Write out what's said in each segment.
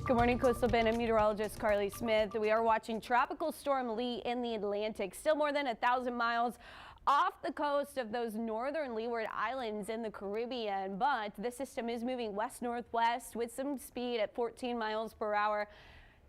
Good morning, Coastal Bend. I'm meteorologist Carly Smith. We are watching Tropical Storm Lee in the Atlantic, still more than 1,000 miles off the coast of those northern Leeward Islands in the Caribbean. But this system is moving west-northwest with some speed at 14 miles per hour.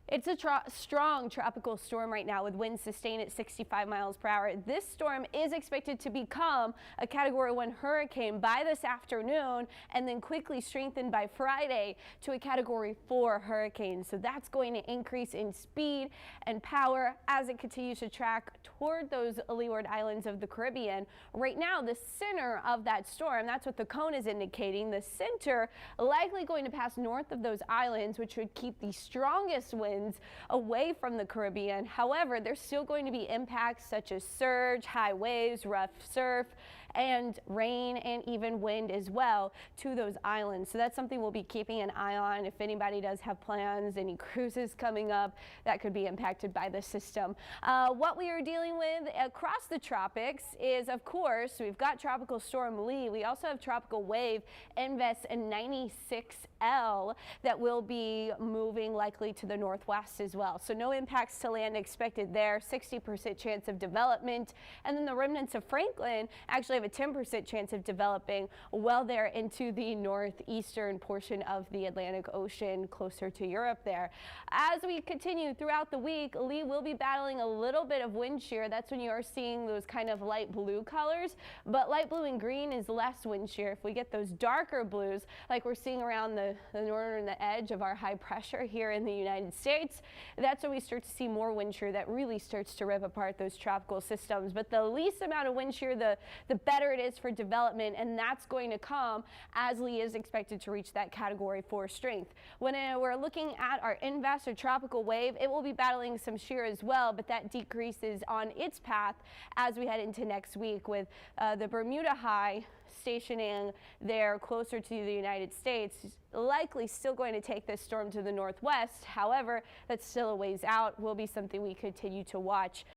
It's a strong tropical storm right now with winds sustained at 65 miles per hour. This storm is expected to become a Category 1 hurricane by this afternoon and then quickly strengthen by Friday to a Category 4 hurricane. So that's going to increase in speed and power as it continues to track toward those Leeward Islands of the Caribbean. Right now, the center of that storm, that's what the cone is indicating, the center likely going to pass north of those islands, which would keep the strongest winds away from the Caribbean. However, there's still going to be impacts such as surge, high waves, rough surf, and rain and even wind as well to those islands. So that's something we'll be keeping an eye on. If anybody does have plans, any cruises coming up that could be impacted by the system. What we are dealing with across the tropics is, of course, we've got Tropical Storm Lee. We also have Tropical Wave Invest 96L that will be moving likely to the northwest as well. So no impacts to land expected there, 60% chance of development. And then the remnants of Franklin actually have a 10% chance of developing well there into the northeastern portion of the Atlantic Ocean, closer to Europe there. As we continue throughout the week, Lee will be battling a little bit of wind shear. That's when you are seeing those kind of light blue colors, but light blue and green is less wind shear. If we get those darker blues, like we're seeing around the northern edge of our high pressure here in the United States, that's when we start to see more wind shear that really starts to rip apart those tropical systems. But the least amount of wind shear, the better it is for development, and that's going to come as Lee is expected to reach that Category 4 strength. When we're looking at our invest or tropical wave, it will be battling some shear as well, but that decreases on its path as we head into next week, with the Bermuda High stationing there closer to the United States, likely still going to take this storm to the northwest. However, that's still a ways out, will be something we continue to watch.